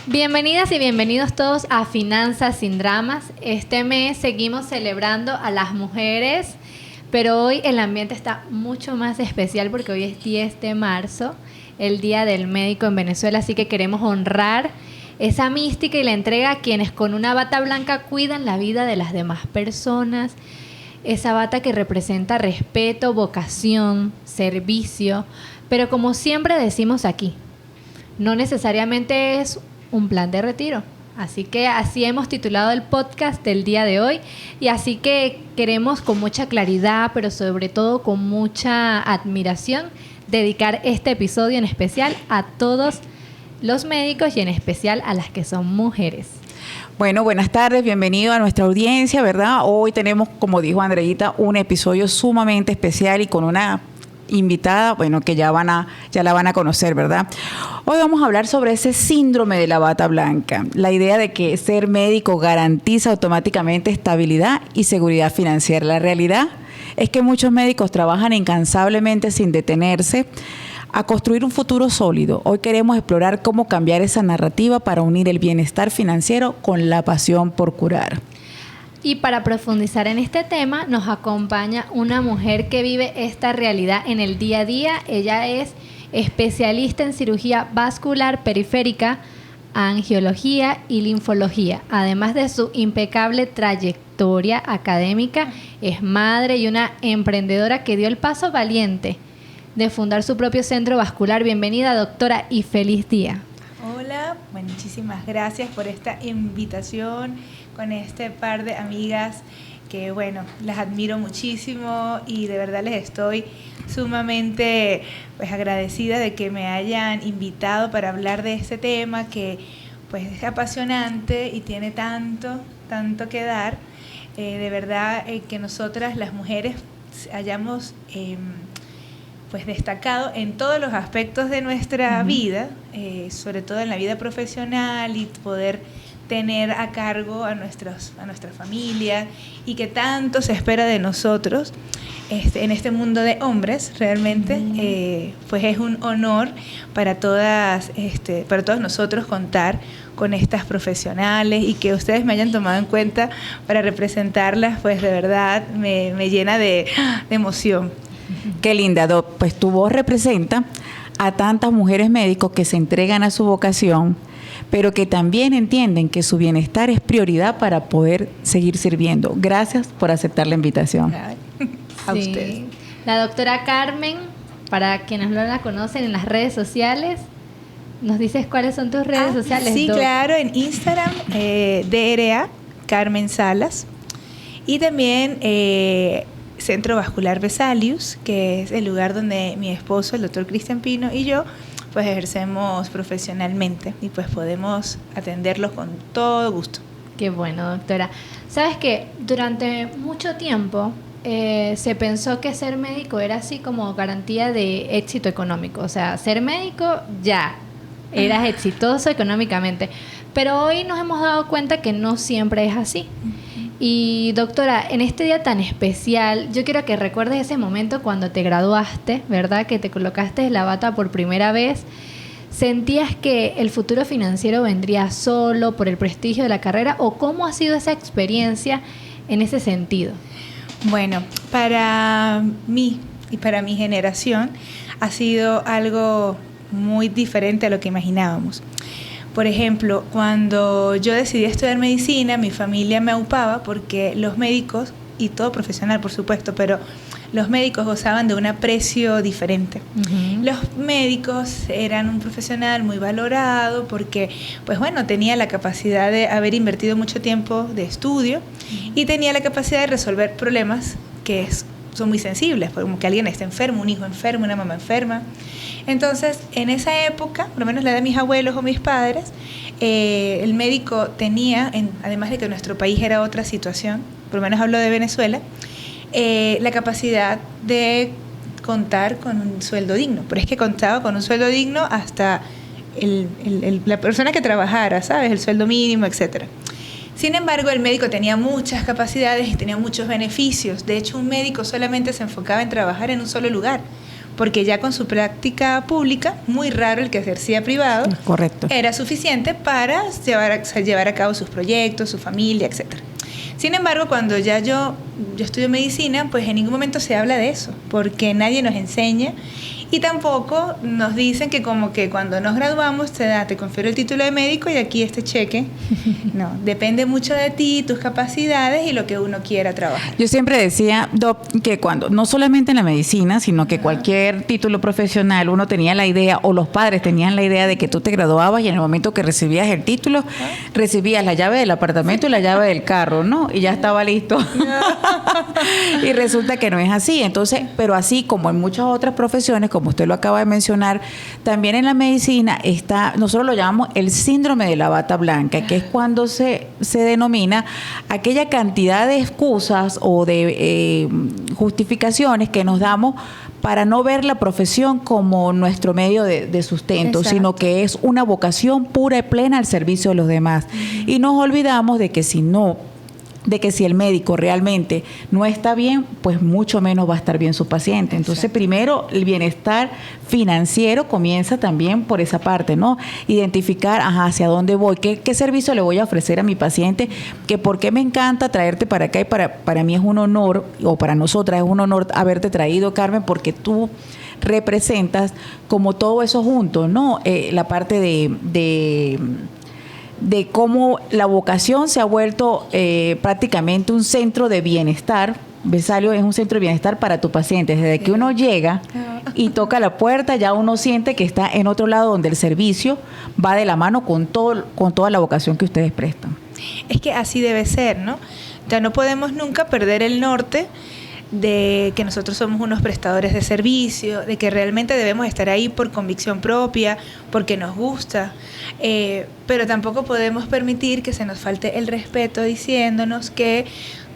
Bienvenidas y bienvenidos todos a Finanzas sin Dramas. Este mes seguimos celebrando a las mujeres, pero hoy el ambiente está mucho más especial porque hoy es 10 de marzo, el Día del Médico en Venezuela, así que queremos honrar esa mística y la entrega a quienes con una bata blanca cuidan la vida de las demás personas. Esa bata que representa respeto, vocación, servicio, pero como siempre decimos aquí, no necesariamente es un plan de retiro. Así que así hemos titulado el podcast del día de hoy y así que queremos con mucha claridad, pero sobre todo con mucha admiración, dedicar este episodio en especial a todos los médicos y en especial a las que son mujeres. Bueno, buenas tardes, bienvenido a nuestra audiencia, ¿verdad? Hoy tenemos, como dijo Andreita, un episodio sumamente especial y con una invitada, bueno, que ya la van a conocer, ¿verdad? Hoy vamos a hablar sobre ese síndrome de la bata blanca, la idea de que ser médico garantiza automáticamente estabilidad y seguridad financiera. La realidad es que muchos médicos trabajan incansablemente sin detenerse a construir un futuro sólido. Hoy queremos explorar cómo cambiar esa narrativa para unir el bienestar financiero con la pasión por curar. Y para profundizar en este tema nos acompaña una mujer que vive esta realidad en el día a día. Ella es especialista en cirugía vascular periférica, angiología y linfología. Además de su impecable trayectoria académica, es madre y una emprendedora que dio el paso valiente de fundar su propio centro vascular. Bienvenida, doctora, y feliz día. Hola, muchísimas gracias por esta invitación con este par de amigas que, bueno, las admiro muchísimo y de verdad les estoy sumamente agradecida de que me hayan invitado para hablar de este tema que pues es apasionante y tiene tanto que dar. De verdad que nosotras las mujeres hayamos pues destacado en todos los aspectos de nuestra vida, sobre todo en la vida profesional y poder tener a cargo a nuestra familia y que tanto se espera de nosotros en este mundo de hombres. Realmente pues es un honor para todos nosotros contar con estas profesionales y que ustedes me hayan tomado en cuenta para representarlas, pues de verdad me llena de emoción. Qué linda, Doc. Pues tu voz representa a tantas mujeres médicos que se entregan a su vocación, pero que también entienden que su bienestar es prioridad para poder seguir sirviendo. Gracias por aceptar la invitación. A ustedes. La doctora Carmen, para quienes no la conocen en las redes sociales, ¿nos dices cuáles son tus redes sociales? Sí, claro, en Instagram, DRA, Carmen Salas, y también Centro Vascular Vesalius, que es el lugar donde mi esposo, el doctor Cristian Pino, y yo pues ejercemos profesionalmente y pues podemos atenderlos con todo gusto. Qué bueno, doctora. Sabes que durante mucho tiempo se pensó que ser médico era así como garantía de éxito económico. O sea, ser médico ya eras exitoso económicamente. Pero hoy nos hemos dado cuenta que no siempre es así. Y doctora, en este día tan especial, yo quiero que recuerdes ese momento cuando te graduaste, ¿verdad? Que te colocaste la bata por primera vez. ¿Sentías que el futuro financiero vendría solo por el prestigio de la carrera? ¿O cómo ha sido esa experiencia en ese sentido? Bueno, para mí y para mi generación ha sido algo muy diferente a lo que imaginábamos. Por ejemplo, cuando yo decidí estudiar medicina, mi familia me aupaba porque los médicos, y todo profesional por supuesto, pero los médicos gozaban de un aprecio diferente. Los médicos eran un profesional muy valorado porque, pues bueno, tenía la capacidad de haber invertido mucho tiempo de estudio y tenía la capacidad de resolver problemas que son muy sensibles, como que alguien está enfermo, un hijo enfermo, una mamá enferma. Entonces, en esa época, por lo menos la de mis abuelos o mis padres, el médico tenía, además de que nuestro país era otra situación, por lo menos hablo de Venezuela, la capacidad de contar con un sueldo digno. Pero es que contaba con un sueldo digno hasta la persona que trabajara, ¿sabes? El sueldo mínimo, etcétera. Sin embargo, el médico tenía muchas capacidades y tenía muchos beneficios. De hecho, un médico solamente se enfocaba en trabajar en un solo lugar, porque ya con su práctica pública, muy raro el que ejercía privado, correcto, era suficiente para llevar a cabo sus proyectos, su familia, etcétera. Sin embargo, cuando ya yo estudio medicina, pues en ningún momento se habla de eso, porque nadie nos enseña y tampoco nos dicen que como que cuando nos graduamos te confiero el título de médico y aquí este cheque. No, depende mucho de ti, tus capacidades y lo que uno quiera trabajar. Yo siempre decía, Doc, que cuando, no solamente en la medicina, sino que cualquier título profesional, uno tenía la idea, o los padres tenían la idea de que tú te graduabas y en el momento que recibías el título, recibías la llave del apartamento y la llave del carro, ¿no? Y ya estaba listo. Y resulta que no es así. Entonces, pero así como en muchas otras profesiones, como usted lo acaba de mencionar, también en la medicina está, nosotros lo llamamos el síndrome de la bata blanca, que es cuando se denomina aquella cantidad de excusas o de justificaciones que nos damos para no ver la profesión como nuestro medio de sustento, exacto, sino que es una vocación pura y plena al servicio de los demás. Y nos olvidamos de que si el médico realmente no está bien, pues mucho menos va a estar bien su paciente. Entonces, primero, el bienestar financiero comienza también por esa parte, ¿no? Identificar, hacia dónde voy, qué servicio le voy a ofrecer a mi paciente, que por qué me encanta traerte para acá y para mí es un honor, o para nosotras es un honor haberte traído, Carmen, porque tú representas como todo eso junto, ¿no? La parte de cómo la vocación se ha vuelto prácticamente un centro de bienestar. Besalio es un centro de bienestar para tu paciente. Desde que uno llega y toca la puerta, ya uno siente que está en otro lado donde el servicio va de la mano con toda la vocación que ustedes prestan. Es que así debe ser, ¿no? Ya no podemos nunca perder el norte de que nosotros somos unos prestadores de servicio, de que realmente debemos estar ahí por convicción propia, porque nos gusta, pero tampoco podemos permitir que se nos falte el respeto diciéndonos que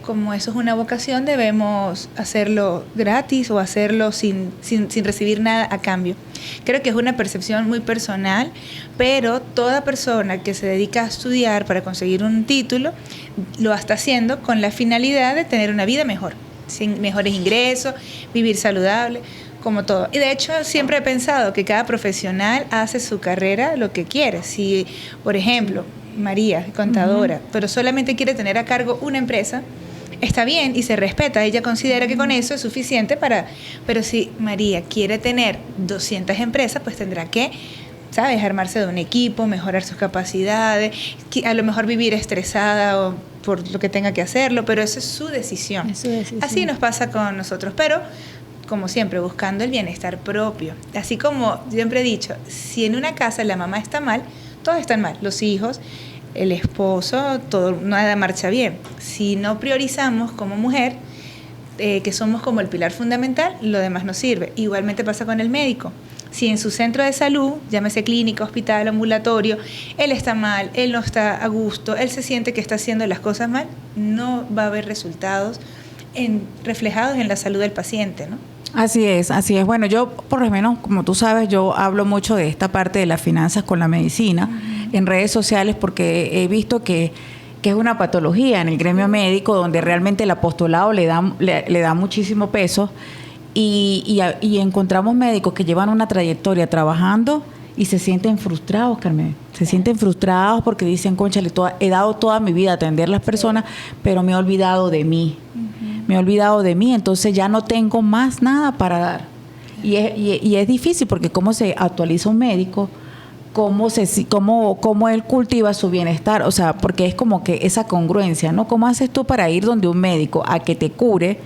como eso es una vocación debemos hacerlo gratis o hacerlo sin recibir nada a cambio. Creo que es una percepción muy personal, pero toda persona que se dedica a estudiar para conseguir un título lo está haciendo con la finalidad de tener una vida mejor, sin mejores ingresos, vivir saludable, como todo. Y de hecho siempre he pensado que cada profesional hace su carrera lo que quiere. Si, por ejemplo, María, contadora, pero solamente quiere tener a cargo una empresa, está bien y se respeta. Ella considera que con eso es suficiente pero si María quiere tener 200 empresas, pues tendrá que, ¿sabes?, armarse de un equipo, mejorar sus capacidades, a lo mejor vivir estresada o por lo que tenga que hacerlo, pero eso es su decisión. Así nos pasa con nosotros, pero como siempre, buscando el bienestar propio. Así como siempre he dicho, si en una casa la mamá está mal, todos están mal, los hijos, el esposo, todo, nada marcha bien. Si no priorizamos como mujer, que somos como el pilar fundamental, lo demás no sirve. Igualmente pasa con el médico. Si en su centro de salud, llámese clínica, hospital, ambulatorio, él está mal, él no está a gusto, él se siente que está haciendo las cosas mal, no va a haber resultados reflejados en la salud del paciente, ¿no? Así es, así es. Bueno, yo por lo menos, como tú sabes, yo hablo mucho de esta parte de las finanzas con la medicina en redes sociales porque he visto que es una patología en el gremio médico donde realmente el apostolado le da muchísimo peso y encontramos médicos que llevan una trayectoria trabajando y se sienten frustrados, Carmen. Se sienten frustrados porque dicen, cónchale, he dado toda mi vida a atender a las personas, pero me he olvidado de mí. Me he olvidado de mí, entonces ya no tengo más nada para dar. Y es difícil porque cómo se actualiza un médico, cómo él cultiva su bienestar, o sea, porque es como que esa congruencia, ¿no? ¿Cómo haces tú para ir donde un médico a que te cure?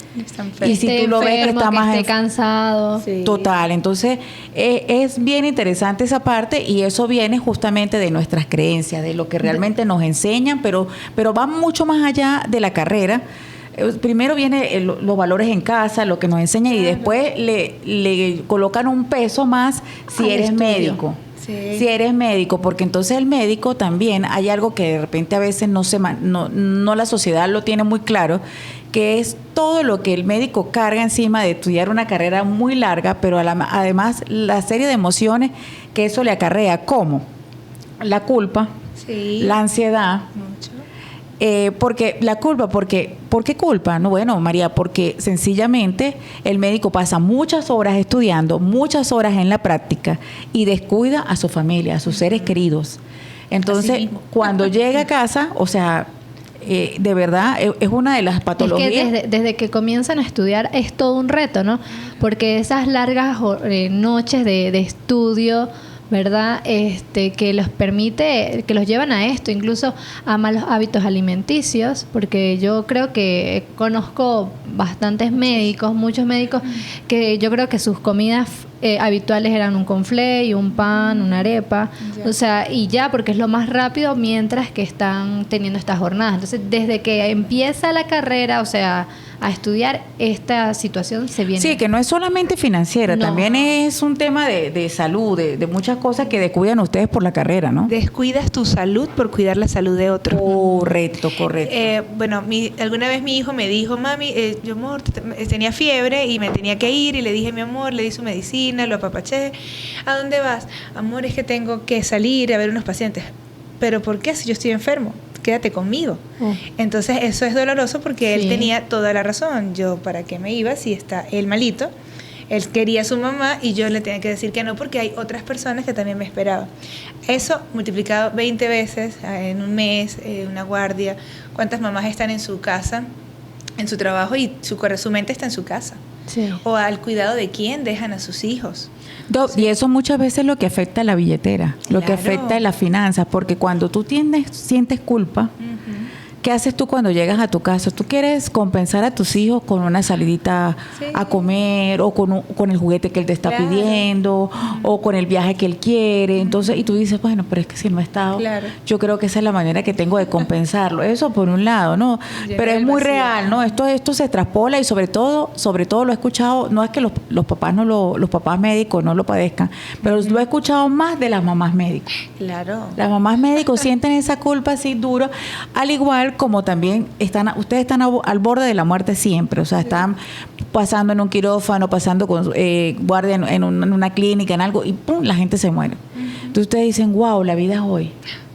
Y si tú lo ves que está más cansado. Sí. Total, entonces es bien interesante esa parte y eso viene justamente de nuestras creencias, de lo que realmente nos enseñan, pero va mucho más allá de la carrera. Primero vienen los valores en casa, lo que nos enseñan, y después le colocan un peso más si eres médico. Sí. Si eres médico, porque entonces el médico también hay algo que de repente a veces no la sociedad lo tiene muy claro, que es todo lo que el médico carga encima de estudiar una carrera muy larga, pero además la serie de emociones que eso le acarrea, como la culpa, la ansiedad, Porque la culpa, ¿por qué culpa? No, bueno, María, porque sencillamente el médico pasa muchas horas estudiando, muchas horas en la práctica y descuida a su familia, a sus seres queridos. Entonces, cuando llega a casa, o sea, de verdad es una de las patologías. Es que desde que comienzan a estudiar es todo un reto, ¿no? Porque esas largas noches de estudio, ¿verdad? Que los permite, que los llevan a esto, incluso a malos hábitos alimenticios, porque yo creo que conozco bastantes médicos, muchos médicos, que yo creo que sus comidas habituales eran un conflé, un pan, una arepa, o sea, y ya, porque es lo más rápido mientras que están teniendo estas jornadas. Entonces, desde que empieza la carrera, o sea, a estudiar, esta situación se viene. Sí, que no es solamente financiera, también es un tema de salud, de muchas cosas que descuidan ustedes por la carrera, ¿no? Descuidas tu salud por cuidar la salud de otro. Correcto. Bueno, alguna vez mi hijo me dijo, mami, yo amor, tenía fiebre y me tenía que ir, y le dije, mi amor, le di su medicina, lo apapaché. ¿A dónde vas? Amor, es que tengo que salir a ver unos pacientes. ¿Pero por qué? Si yo estoy enfermo, quédate conmigo. Entonces eso es doloroso porque él tenía toda la razón. Yo, ¿para qué me iba si está él malito? Él quería a su mamá y yo le tenía que decir que no porque hay otras personas que también me esperaban. Eso multiplicado 20 veces en un mes, una guardia. ¿Cuántas mamás están en su casa, en su trabajo, y su mente está en su casa? Sí. O al cuidado de quién dejan a sus hijos. Y eso muchas veces es lo que afecta a la billetera, lo que afecta a las finanzas, porque cuando tú sientes culpa, ¿qué haces tú cuando llegas a tu casa? Tú quieres compensar a tus hijos con una salidita a comer, o con el juguete que él te está pidiendo, o con el viaje que él quiere. Entonces, y tú dices, bueno, pero es que si no he estado, yo creo que esa es la manera que tengo de compensarlo. Eso por un lado, ¿no? Pero es muy real, ¿no? Esto se traspola, y sobre todo lo he escuchado, no es que los papás los papás médicos no lo padezcan, pero lo he escuchado más de las mamás médicos. Claro. Las mamás médicos sienten esa culpa así duro, al igual como también ustedes están al borde de la muerte siempre, o sea, están pasando en un quirófano, pasando con guardia en una clínica, en algo, y ¡pum!, la gente se muere. Entonces ustedes dicen, wow, la vida es hoy.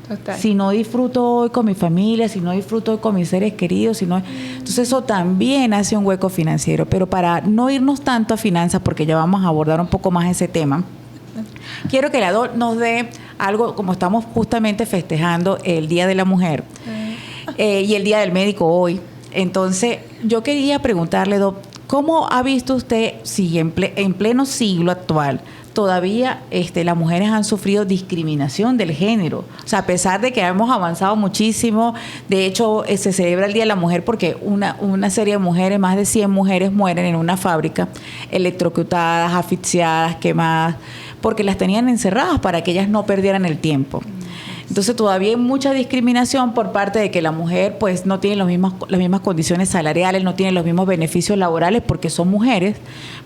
Total. Si no disfruto hoy con mi familia, si no disfruto hoy con mis seres queridos, entonces eso también hace un hueco financiero. Pero para no irnos tanto a finanzas, porque ya vamos a abordar un poco más ese tema, quiero que la DO nos dé algo, como estamos justamente festejando el Día de la Mujer, y el Día del Médico hoy. Entonces, yo quería preguntarle, Doc, ¿cómo ha visto usted si en pleno siglo actual todavía las mujeres han sufrido discriminación del género? O sea, a pesar de que hemos avanzado muchísimo, de hecho, se celebra el Día de la Mujer porque una serie de mujeres, más de 100 mujeres mueren en una fábrica, electrocutadas, asfixiadas, quemadas, porque las tenían encerradas para que ellas no perdieran el tiempo. Entonces todavía hay mucha discriminación por parte de que la mujer pues no tiene las mismas condiciones salariales, no tiene los mismos beneficios laborales porque son mujeres,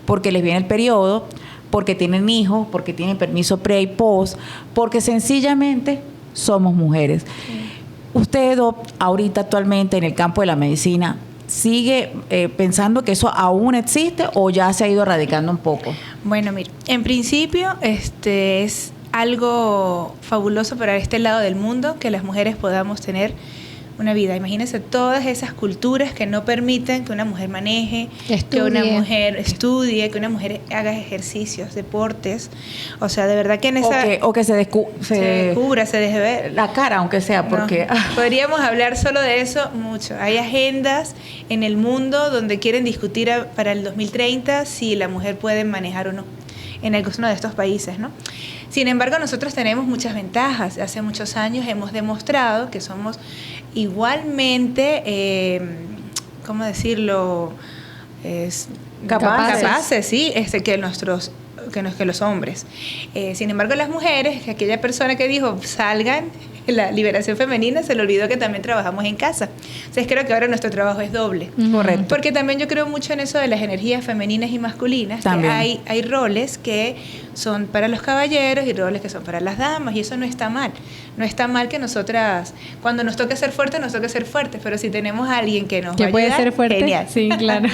porque les viene el periodo, porque tienen hijos, porque tienen permiso pre y post, porque sencillamente somos mujeres. Usted, ahorita actualmente en el campo de la medicina, ¿sigue pensando que eso aún existe o ya se ha ido erradicando un poco? Bueno, mira, en principio es algo fabuloso para este lado del mundo que las mujeres podamos tener una vida. Imagínense todas esas culturas que no permiten que una mujer maneje, que una mujer estudie, que una mujer haga ejercicios, deportes. O sea, de verdad que en esa... O que se cubra, se deje ver. La cara, aunque sea, porque... No, podríamos hablar solo de eso mucho. Hay agendas en el mundo donde quieren discutir para el 2030 si la mujer puede manejar o no en alguno de estos países, ¿no? Sin embargo, nosotros tenemos muchas ventajas. Hace muchos años hemos demostrado que somos igualmente, ¿cómo decirlo? Capaces, sí, que los hombres. Sin embargo, las mujeres, aquella persona que dijo salgan, la liberación femenina, se le olvidó que también trabajamos en casa. Entonces creo que ahora nuestro trabajo es doble. Correcto. Porque también yo creo mucho en eso de las energías femeninas y masculinas. También. Que hay roles que son para los caballeros y roles que son para las damas, y eso no está mal. No está mal que nosotras, cuando nos toque ser fuertes, nos toque ser fuertes, pero si tenemos a alguien que nos va a ayudar, puede ser fuerte, genial. sí, claro.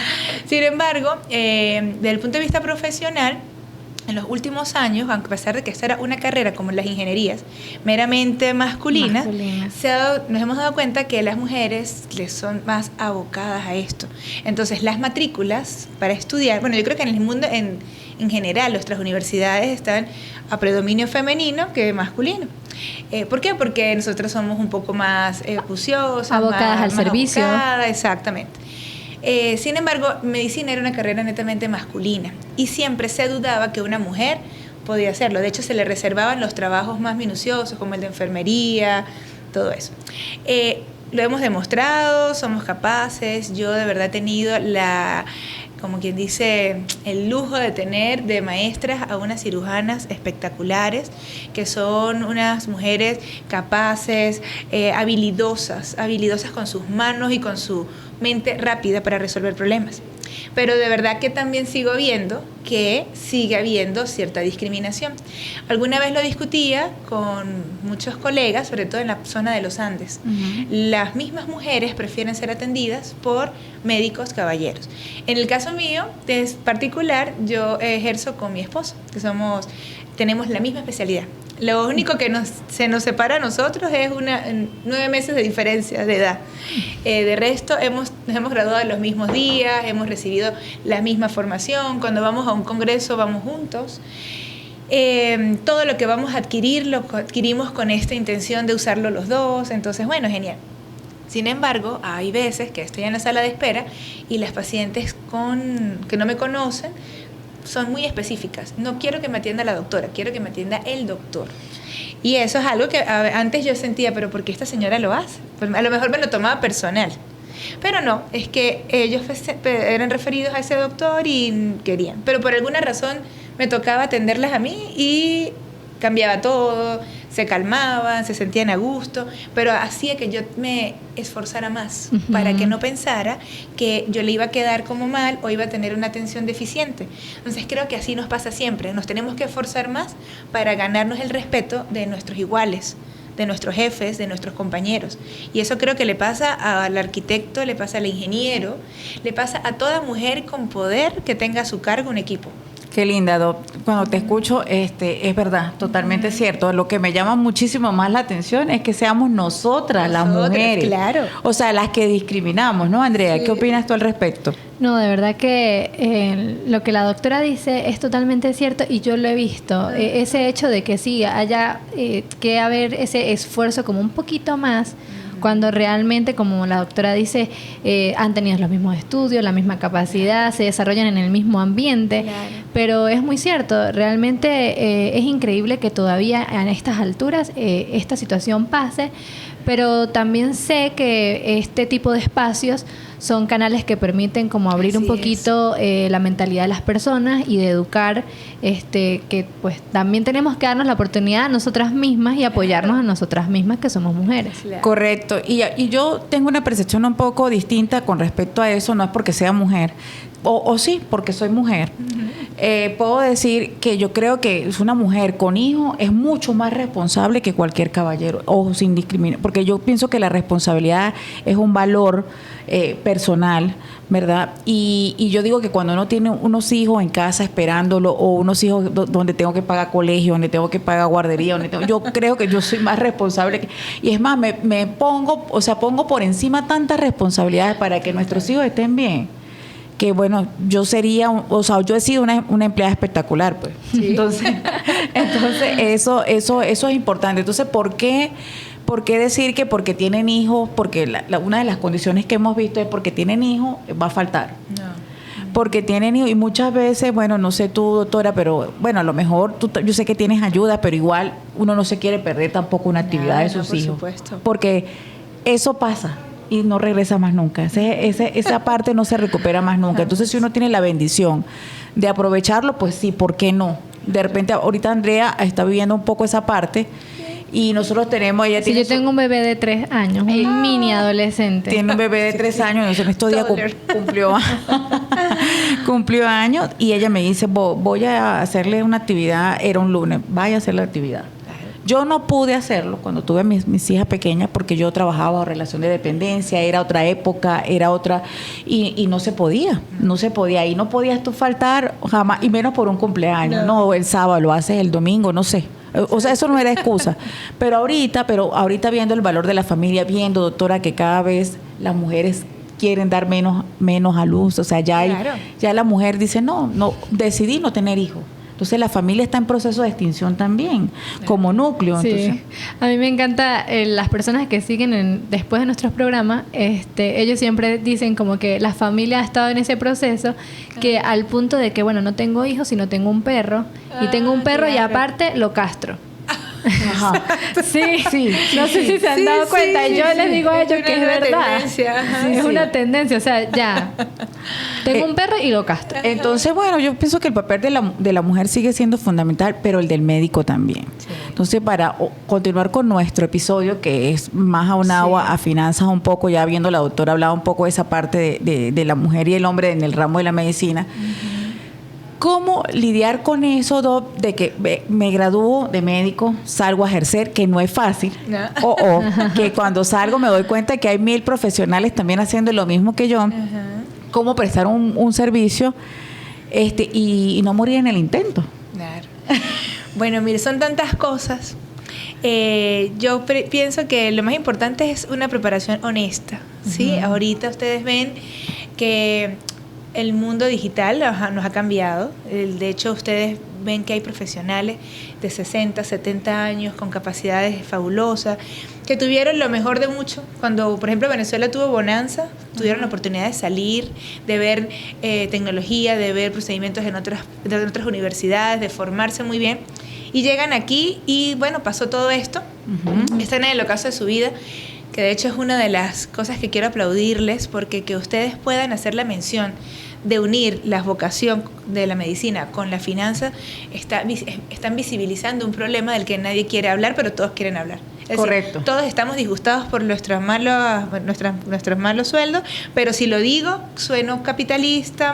Sin embargo, desde el punto de vista profesional, en los últimos años, aunque a pesar de que esta era una carrera como las ingenierías, meramente masculina. Nos hemos dado cuenta que las mujeres les son más abocadas a esto. Entonces, las matrículas para estudiar, bueno, yo creo que en el mundo en general, nuestras universidades están a predominio femenino que masculino. ¿Por qué? Porque nosotros somos un poco más juiciosas, abocadas al servicio. Exactamente. Sin embargo, medicina era una carrera netamente masculina y siempre se dudaba que una mujer podía hacerlo. De hecho, se le reservaban los trabajos más minuciosos, como el de enfermería, todo eso. Lo hemos demostrado, somos capaces. Yo de verdad he tenido como quien dice, el lujo de tener de maestras a unas cirujanas espectaculares, que son unas mujeres capaces, habilidosas con sus manos y con su mente rápida para resolver problemas. Pero de verdad que también sigo viendo que sigue habiendo cierta discriminación. Alguna vez lo discutía con muchos colegas, sobre todo en la zona de los Andes. Uh-huh. Las mismas mujeres prefieren ser atendidas por médicos caballeros. En el caso mío, en particular, yo ejerzo con mi esposo, que tenemos la misma especialidad. Lo único que se nos separa a nosotros es 9 meses de diferencia de edad. De resto, nos hemos graduado en los mismos días, hemos recibido la misma formación. Cuando vamos a un congreso, vamos juntos. Todo lo que vamos a adquirir, lo adquirimos con esta intención de usarlo los dos. Entonces, bueno, genial. Sin embargo, hay veces que estoy en la sala de espera y las pacientes que no me conocen son muy específicas. No quiero que me atienda la doctora, quiero que me atienda el doctor. Y eso es algo que antes yo sentía, pero ¿por qué esta señora lo hace? Pues a lo mejor me lo tomaba personal. Pero no, es que ellos eran referidos a ese doctor y querían. Pero por alguna razón me tocaba atenderlas a mí y cambiaba todo, se calmaban, se sentían a gusto, pero hacía que yo me esforzara más para que no pensara que yo le iba a quedar como mal o iba a tener una atención deficiente. Entonces creo que así nos pasa siempre, nos tenemos que esforzar más para ganarnos el respeto de nuestros iguales, de nuestros jefes, de nuestros compañeros. Y eso creo que le pasa al arquitecto, le pasa al ingeniero, le pasa a toda mujer con poder que tenga a su cargo un equipo. Qué linda, Doc. Cuando te escucho, es verdad, totalmente cierto. Lo que me llama muchísimo más la atención es que seamos nosotras las mujeres. Claro. O sea, las que discriminamos, ¿no, Andrea? Sí. ¿Qué opinas tú al respecto? No, de verdad que lo que la doctora dice es totalmente cierto y yo lo he visto. Ese hecho de que sí haya que haber ese esfuerzo como un poquito más, cuando realmente, como la doctora dice, han tenido los mismos estudios, la misma capacidad, se desarrollan en el mismo ambiente, claro. Pero es muy cierto, realmente es increíble que todavía a estas alturas esta situación pase, pero también sé que este tipo de espacios son canales que permiten como abrir un poquito la mentalidad de las personas y de educar, que pues también tenemos que darnos la oportunidad a nosotras mismas y apoyarnos a nosotras mismas que somos mujeres. Claro. Correcto. Y yo tengo una percepción un poco distinta con respecto a eso, no es porque sea mujer, o sí, porque soy mujer. Puedo decir que yo creo que es una mujer con hijo es mucho más responsable que cualquier caballero, ojo, sin discriminar, porque yo pienso que la responsabilidad es un valor personal, ¿verdad? Y yo digo que cuando uno tiene unos hijos en casa esperándolo, o unos hijos donde tengo que pagar colegio, donde tengo que pagar guardería, yo creo que yo soy más responsable. Y es más, me pongo por encima tantas responsabilidades para que nuestros hijos estén bien, que bueno, yo he sido una empleada espectacular, pues. Sí. Entonces eso es importante. Entonces, ¿por qué decir que porque tienen hijos, porque una de las condiciones que hemos visto es porque tienen hijos, va a faltar? No. Porque tienen hijos, y muchas veces, bueno, no sé tú, doctora, pero bueno, a lo mejor yo sé que tienes ayuda, pero igual uno no se quiere perder tampoco una actividad de sus hijos. Supuesto. Porque eso pasa y no regresa más nunca. Esa parte no se recupera más nunca. Entonces, si uno tiene la bendición de aprovecharlo, pues sí, ¿por qué no? De repente, ahorita Andrea está viviendo un poco esa parte y nosotros tenemos... yo tengo un bebé de 3 años, un mini adolescente. Tiene un bebé de 3 años, en estos días cumplió años y ella me dice, voy a hacerle una actividad, era un lunes, vaya a hacer la actividad. Yo no pude hacerlo cuando tuve mis hijas pequeñas porque yo trabajaba bajo relación de dependencia, era otra época, era otra, y no se podía, y no podías tú faltar jamás, y menos por un cumpleaños, no el sábado, lo haces el domingo, no sé. O sea, eso no era excusa. Pero ahorita viendo el valor de la familia, viendo, doctora, que cada vez las mujeres quieren dar menos a luz, o sea, ya la mujer dice, no, decidí no tener hijos. Entonces la familia está en proceso de extinción también, como núcleo. Sí. Entonces, a mí me encanta las personas que siguen después de nuestros programas, ellos siempre dicen como que la familia ha estado en ese proceso, que al punto de que, bueno, no tengo hijos, sino tengo un perro, y tengo un perro y aparte lo castro. Ajá. Sí. No sé si se han dado cuenta. Yo les digo a ellos que es verdad. Es una tendencia. O sea, ya. Tengo un perro y lo castro. Entonces, bueno, yo pienso que el papel de la mujer sigue siendo fundamental, pero el del médico también. Sí. Entonces, para continuar con nuestro episodio, que es más aunado a finanzas un poco, ya viendo la doctora hablaba un poco de esa parte de la mujer y el hombre en el ramo de la medicina. ¿Cómo lidiar con eso, Doc, de que me gradúo de médico, salgo a ejercer, que no es fácil? No. O que cuando salgo me doy cuenta que hay 1000 profesionales también haciendo lo mismo que yo. ¿Cómo prestar un servicio y no morir en el intento? Claro. Bueno, mire, son tantas cosas. Yo pienso que lo más importante es una preparación honesta, ¿sí? Ahorita ustedes ven que el mundo digital nos ha cambiado. De hecho, ustedes ven que hay profesionales de 60, 70 años con capacidades fabulosas, que tuvieron lo mejor de mucho. Cuando, por ejemplo, Venezuela tuvo bonanza, tuvieron la oportunidad de salir, de ver tecnología, de ver procedimientos en otras universidades, de formarse muy bien. Y llegan aquí y, bueno, pasó todo esto. Están en el ocaso de su vida, que de hecho es una de las cosas que quiero aplaudirles, porque que ustedes puedan hacer la mención de unir la vocación de la medicina con la finanza, están visibilizando un problema del que nadie quiere hablar, pero todos quieren hablar. Es correcto. Decir, todos estamos disgustados por nuestros malos sueldos, pero si lo digo, sueno capitalista,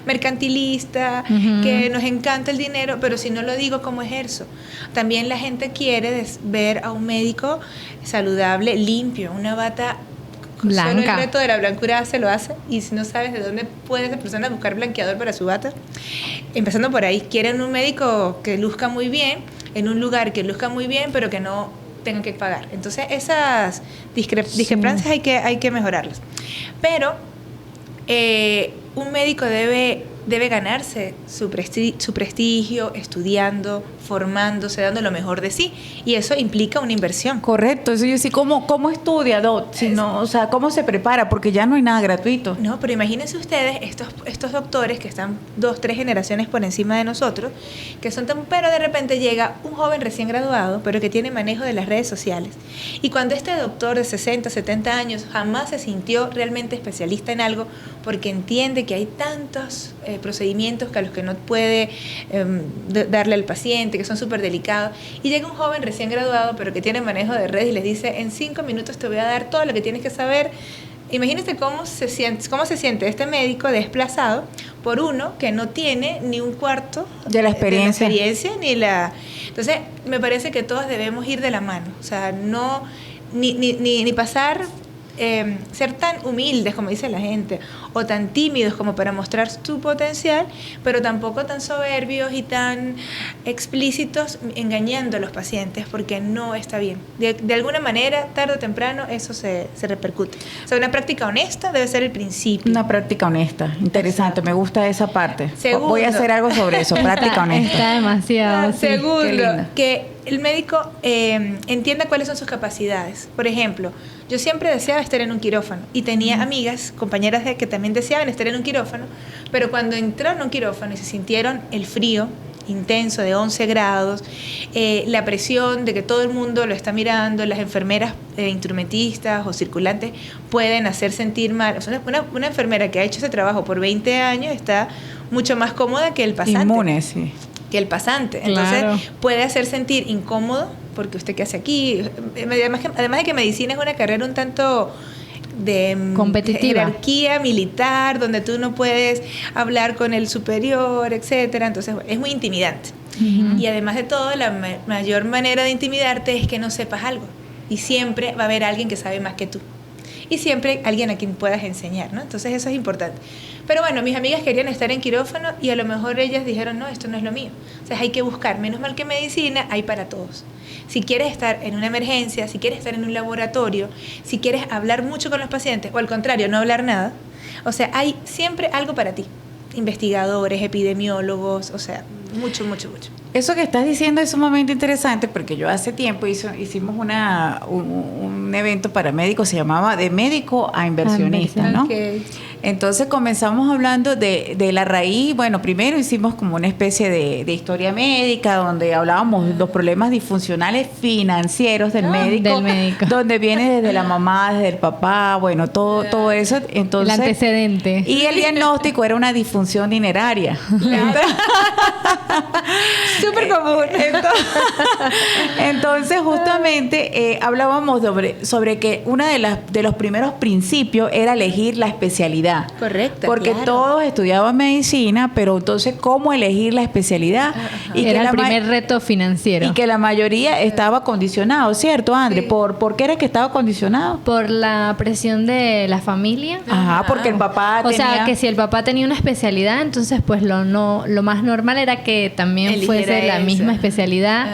mercantilista, que nos encanta el dinero, pero si no lo digo, ¿cómo ejerzo? También la gente quiere ver a un médico saludable, limpio, una bata blanca. Solo el reto de la blancura se lo hace, y si no sabes de dónde puede esa persona buscar blanqueador para su bata, empezando por ahí, quieren un médico que luzca muy bien, en un lugar que luzca muy bien, pero que no tengan que pagar. Entonces esas discrepancias hay que mejorarlas. Pero un médico debe ganarse su prestigio estudiando, formándose, dando lo mejor de sí, y eso implica una inversión. Correcto, eso yo sí, ¿cómo estudia, Doc? Si no, o sea, ¿cómo se prepara? Porque ya no hay nada gratuito. No, pero imagínense ustedes estos doctores que están 2, 3 generaciones por encima de nosotros, que son pero de repente llega un joven recién graduado, pero que tiene manejo de las redes sociales. Y cuando este doctor de 60, 70 años jamás se sintió realmente especialista en algo, porque entiende que hay tantos procedimientos que a los que no puede darle al paciente, que son súper delicados, y llega un joven recién graduado pero que tiene manejo de redes y les dice, en 5 minutos te voy a dar todo lo que tienes que saber. Imagínense cómo se siente este médico desplazado por uno que no tiene ni un cuarto de la experiencia, Entonces me parece que todos debemos ir de la mano, o sea, no ni pasar ser tan humildes como dice la gente, o tan tímidos como para mostrar tu potencial, pero tampoco tan soberbios y tan explícitos engañando a los pacientes, porque no está bien. De alguna manera, tarde o temprano, eso se repercute. O sea, una práctica honesta debe ser el principio. Una práctica honesta, interesante. Exacto. Me gusta esa parte. Segundo, voy a hacer algo sobre eso, práctica honesta. Está demasiado. Segundo, que el médico entienda cuáles son sus capacidades. Por ejemplo, yo siempre deseaba estar en un quirófano y tenía amigas, compañeras que también deseaban estar en un quirófano, pero cuando entraron a un quirófano y se sintieron el frío intenso de 11 grados, la presión de que todo el mundo lo está mirando, las enfermeras instrumentistas o circulantes pueden hacer sentir mal. O sea, una enfermera que ha hecho ese trabajo por 20 años está mucho más cómoda que el pasante. Inmune, sí. Que el pasante. Entonces, claro, puede hacer sentir incómodo, porque usted qué hace aquí. Además de que medicina es una carrera un tanto de competitiva, jerarquía militar, donde tú no puedes hablar con el superior, etcétera. Entonces, es muy intimidante. Y además de todo, la mayor manera de intimidarte es que no sepas algo. Y siempre va a haber alguien que sabe más que tú. Y siempre alguien a quien puedas enseñar, ¿no? Entonces eso es importante. Pero bueno, mis amigas querían estar en quirófano y a lo mejor ellas dijeron, no, esto no es lo mío. O sea, hay que buscar. Menos mal que medicina hay para todos. Si quieres estar en una emergencia, si quieres estar en un laboratorio, si quieres hablar mucho con los pacientes, o al contrario, no hablar nada, o sea, hay siempre algo para ti. Investigadores, epidemiólogos, o sea, mucho. Eso que estás diciendo es sumamente interesante porque yo hace tiempo hicimos un evento para médicos, se llamaba De Médico a Inversionista, ¿no? Okay. Entonces comenzamos hablando de la raíz. Bueno, primero hicimos como una especie de historia médica donde hablábamos de los problemas disfuncionales financieros del médico, donde viene desde la mamá, desde el papá, bueno, todo eso. Entonces, el antecedente. Y el diagnóstico era una disfunción dineraria. Súper común. Entonces justamente hablábamos sobre que uno de los primeros principios era elegir la especialidad. Correcto. Porque claro. todos estudiaban medicina, pero entonces, ¿cómo elegir la especialidad? Y era el primer reto financiero. Y que la mayoría estaba condicionado, ¿cierto, André? Sí. ¿Por qué era que estaba condicionado? Por la presión de la familia. Ajá, porque el papá tenía... O sea, que si el papá tenía una especialidad, entonces pues lo más normal era que también fuese la misma especialidad.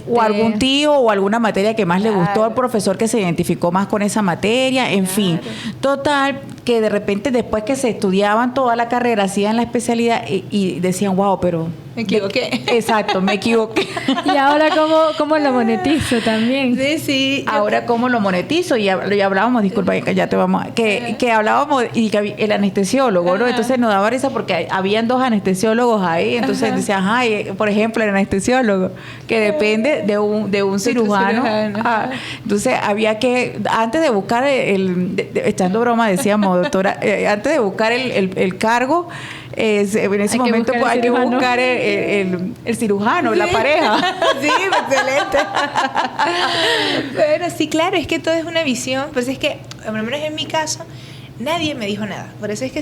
O algún tío o alguna materia que más le gustó al profesor que se identificó más con esa materia, en fin. Total, que de repente después que se estudiaban toda la carrera, hacían la especialidad y decían, wow, pero... Me equivoqué. Exacto, me equivoqué. Y ahora, ¿cómo lo monetizo también? Sí. Ahora, ¿cómo lo monetizo? Y hablábamos, disculpa, que ya te vamos... Que hablábamos, y que el anestesiólogo, ¿no? Entonces nos daba risa porque habían 2 anestesiólogos ahí. Entonces decían, por ejemplo, el anestesiólogo, que depende de un cirujano. Entonces había que, antes de buscar echando broma, decíamos, doctora, antes de buscar el cargo, en ese momento hay que buscar el cirujano, la pareja. Sí, excelente. Bueno, sí, claro, es que todo es una visión. Pues es que, al menos en mi caso, nadie me dijo nada. Por eso es que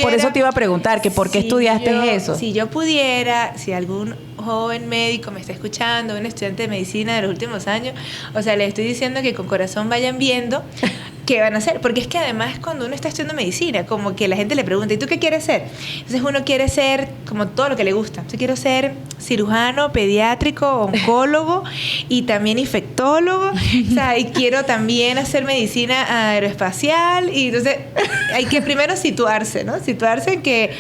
por eso te iba a preguntar, que ¿por qué estudiaste eso? Si yo pudiera, si algún joven médico me está escuchando, un estudiante de medicina de los últimos años, o sea, le estoy diciendo que con corazón vayan viendo qué van a hacer, porque es que además cuando uno está estudiando medicina, como que la gente le pregunta, ¿y tú qué quieres ser? Entonces uno quiere ser como todo lo que le gusta. Yo quiero ser cirujano, pediátrico, oncólogo y también infectólogo, o sea, y quiero también hacer medicina aeroespacial, y entonces hay que primero situarse, ¿no? Situarse en que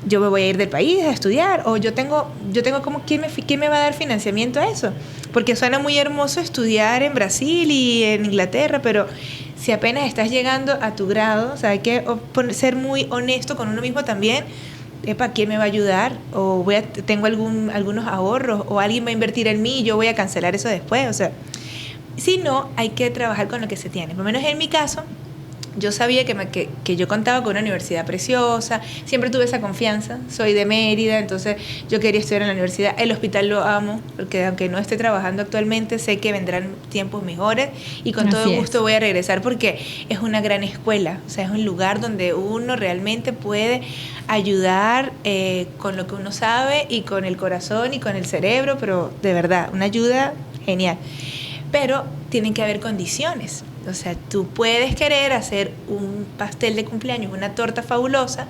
yo me voy a ir del país a estudiar, o yo tengo como, ¿quién me va a dar financiamiento a eso? Porque suena muy hermoso estudiar en Brasil y en Inglaterra, pero si apenas estás llegando a tu grado, o sea, hay que ser muy honesto con uno mismo también. ¿Quién me va a ayudar? O tengo algunos ahorros, o alguien va a invertir en mí y yo voy a cancelar eso después. O sea, si no, hay que trabajar con lo que se tiene. Por lo menos en mi caso, yo sabía que yo contaba con una universidad preciosa, siempre tuve esa confianza, soy de Mérida, entonces yo quería estudiar en la universidad, el hospital lo amo, porque aunque no esté trabajando actualmente, sé que vendrán tiempos mejores y con todo gusto voy a regresar porque es una gran escuela, o sea, es un lugar donde uno realmente puede ayudar con lo que uno sabe y con el corazón y con el cerebro, pero de verdad, una ayuda genial. Pero tienen que haber condiciones. O sea, tú puedes querer hacer un pastel de cumpleaños, una torta fabulosa,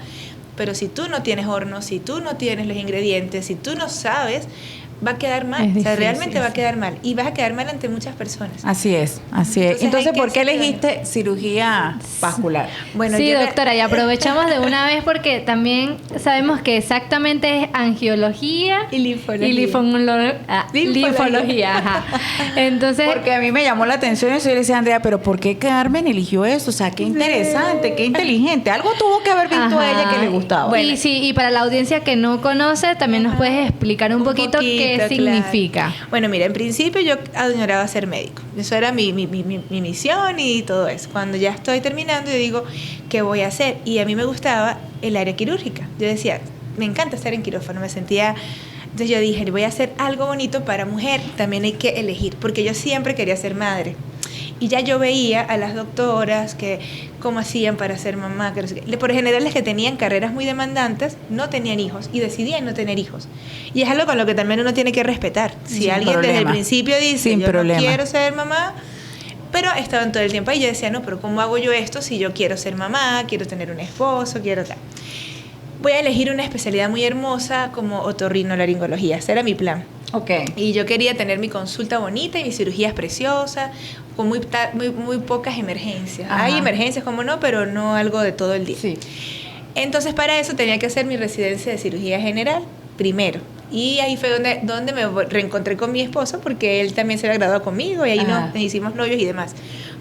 pero si tú no tienes horno, si tú no tienes los ingredientes, si tú no sabes, va a quedar mal. O sea, realmente va a quedar mal. Y vas a quedar mal ante muchas personas. Así es. Entonces, ¿por qué elegiste cirugía vascular? Bueno, sí, doctora, y aprovechamos de una vez porque también sabemos que exactamente es angiología y linfología. Ajá. Entonces, porque a mí me llamó la atención eso y le decía a Andrea, pero ¿por qué Carmen eligió eso? O sea, qué interesante, qué inteligente. Algo tuvo que haber visto a ella que le gustaba. Bueno, y para la audiencia que no conoce, también nos puedes explicar un poquito qué significa. Bueno, mira, en principio yo añoraba ser médico. Eso era mi misión y todo eso. Cuando ya estoy terminando, yo digo, ¿qué voy a hacer? Y a mí me gustaba el área quirúrgica. Yo decía, me encanta estar en quirófano, me sentía... Entonces yo dije, voy a hacer algo bonito para mujer, también hay que elegir, porque yo siempre quería ser madre. Y ya yo veía a las doctoras que cómo hacían para ser mamá. Que no sé qué. Por general, las que tenían carreras muy demandantes no tenían hijos y decidían no tener hijos. Y es algo con lo que también uno tiene que respetar. Si Sin alguien problema. desde el principio dice, Sin yo problema. no quiero ser mamá, pero estaban todo el tiempo ahí. Yo decía, no, pero ¿cómo hago yo esto si yo quiero ser mamá, quiero tener un esposo, quiero tal? Voy a elegir una especialidad muy hermosa como otorrinolaringología. Ese era mi plan. Ok. Y yo quería tener mi consulta bonita y mis cirugías preciosas, con muy pocas emergencias. Ajá. Hay emergencias, como no, pero no algo de todo el día. Sí. Entonces, para eso tenía que hacer mi residencia de cirugía general primero. Y ahí fue donde me reencontré con mi esposo, porque él también se había graduado conmigo y ahí Ajá. nos hicimos novios y demás.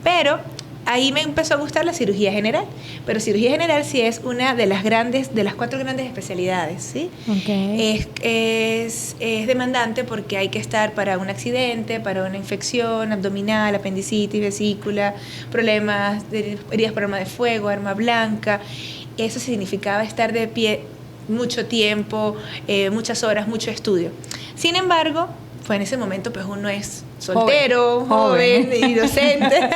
Pero ahí me empezó a gustar la cirugía general. Pero cirugía general sí es una de las 4 grandes especialidades, ¿sí? Okay. Es demandante porque hay que estar para un accidente, para una infección abdominal, apendicitis, vesícula, problemas de heridas por arma de fuego, arma blanca. Eso significaba estar de pie mucho tiempo, muchas horas, mucho estudio. Sin embargo, fue en ese momento, pues uno es soltero, joven y docente.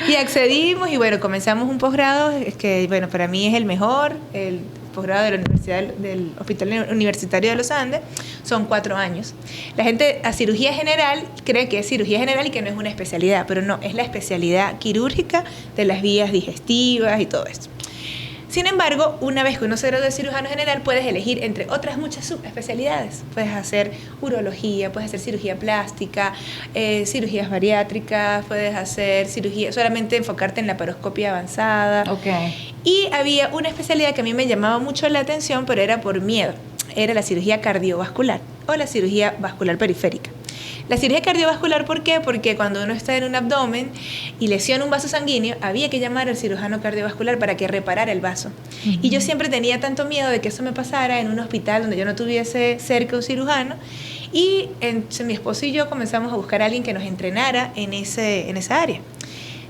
Y accedimos y bueno, comenzamos un posgrado que, bueno, para mí es el mejor, el posgrado de la Universidad del Hospital Universitario de los Andes. Son 4 años. La gente a cirugía general cree que es cirugía general y que no es una especialidad, pero no, es la especialidad quirúrgica de las vías digestivas y todo esto. Sin embargo, una vez que uno se gradúa de cirujano general, puedes elegir entre otras muchas subespecialidades. Puedes hacer urología, puedes hacer cirugía plástica, cirugías bariátricas, puedes hacer cirugía, solamente enfocarte en la laparoscopia avanzada. Ok. Y había una especialidad que a mí me llamaba mucho la atención, pero era por miedo. Era la cirugía cardiovascular o la cirugía vascular periférica. La cirugía cardiovascular, ¿por qué? Porque cuando uno está en un abdomen y lesiona un vaso sanguíneo, había que llamar al cirujano cardiovascular para que reparara el vaso. Y yo siempre tenía tanto miedo de que eso me pasara en un hospital donde yo no tuviese cerca un cirujano. Y mi esposo y yo comenzamos a buscar a alguien que nos entrenara en esa área.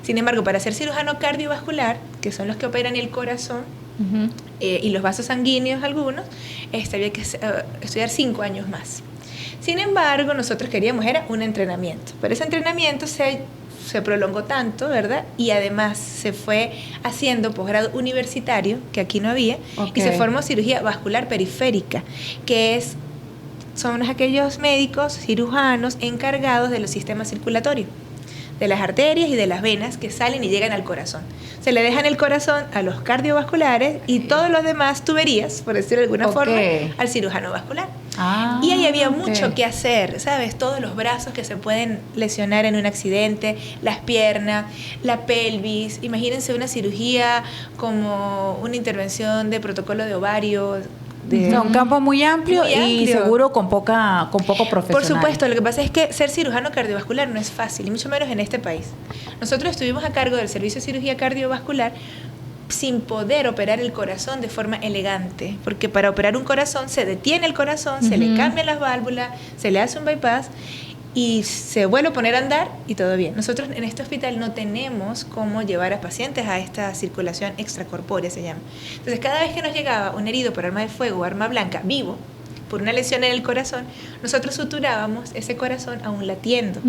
Sin embargo, para ser cirujano cardiovascular, que son los que operan el corazón, y los vasos sanguíneos algunos, había que estudiar 5 años más. Sin embargo, nosotros queríamos era un entrenamiento, pero ese entrenamiento se prolongó tanto, ¿verdad? Y además se fue haciendo posgrado universitario, que aquí no había, y se formó cirugía vascular periférica, que son aquellos médicos cirujanos encargados de los sistemas circulatorios, de las arterias y de las venas que salen y llegan al corazón. Se le dejan el corazón a los cardiovasculares y todos los demás tuberías, por decirlo de alguna forma, al cirujano vascular. Y ahí había mucho que hacer, ¿sabes? Todos los brazos que se pueden lesionar en un accidente, las piernas, la pelvis. Imagínense una cirugía como una intervención de protocolo de ovario. Un campo muy amplio y seguro con poco profesional. Por supuesto, lo que pasa es que ser cirujano cardiovascular no es fácil, y mucho menos en este país. Nosotros estuvimos a cargo del servicio de cirugía cardiovascular sin poder operar el corazón de forma elegante, porque para operar un corazón se detiene el corazón, se le cambian las válvulas, se le hace un bypass y se vuelve a poner a andar y todo bien. Nosotros en este hospital no tenemos cómo llevar a pacientes a esta circulación extracorpórea, se llama. Entonces, cada vez que nos llegaba un herido por arma de fuego o arma blanca vivo, por una lesión en el corazón, nosotros suturábamos ese corazón aún latiendo.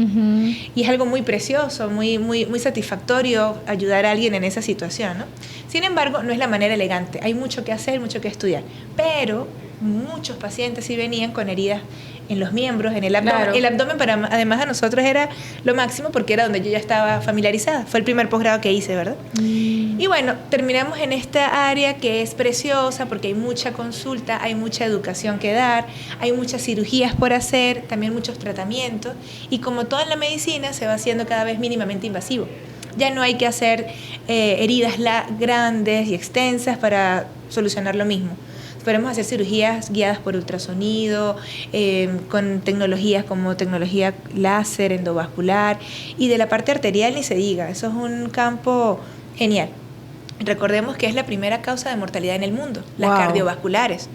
Y es algo muy precioso, muy, muy, muy satisfactorio ayudar a alguien en esa situación, ¿no? Sin embargo, no es la manera elegante. Hay mucho que hacer, mucho que estudiar. Pero muchos pacientes sí venían con heridas en los miembros, en el abdomen. Claro. El abdomen, además de nosotros, era lo máximo porque era donde yo ya estaba familiarizada. Fue el primer posgrado que hice, ¿verdad? Y bueno, terminamos en esta área que es preciosa porque hay mucha consulta, hay mucha educación que dar, hay muchas cirugías por hacer, también muchos tratamientos. Y como todo en la medicina, se va haciendo cada vez mínimamente invasivo. Ya no hay que hacer heridas grandes y extensas para solucionar lo mismo. Podemos hacer cirugías guiadas por ultrasonido, con tecnologías como tecnología láser, endovascular, y de la parte arterial ni se diga. Eso es un campo genial. Recordemos que es la primera causa de mortalidad en el mundo, las cardiovasculares.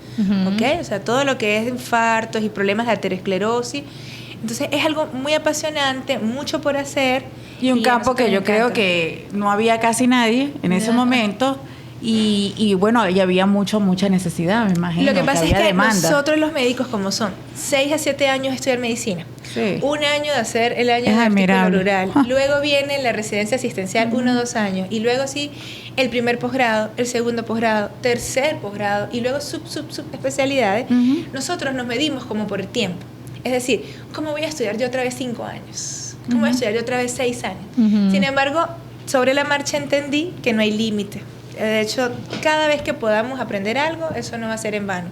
¿Okay? O sea, todo lo que es infartos y problemas de aterosclerosis. Entonces es algo muy apasionante, mucho por hacer. Y un campo que yo creo que no había casi nadie en ese momento. y bueno, ya había mucha necesidad, me imagino. Lo que pasa es que demanda. nosotros los médicos, como son 6 a 7 años de estudiar medicina, Sí. un año de hacer el año Es de artículo admirable. rural, luego viene la residencia asistencial, 1 o 2 años, y luego sí, el primer posgrado, el segundo posgrado, tercer posgrado, y luego sub especialidades. Ujú. Nosotros nos medimos como por el tiempo. Es decir, ¿cómo voy a estudiar yo otra vez 5 años? ¿Cómo voy a estudiar yo otra vez 6 años? Ujú. Sin embargo, sobre la marcha entendí que no hay límite. De hecho, cada vez que podamos aprender algo, eso no va a ser en vano.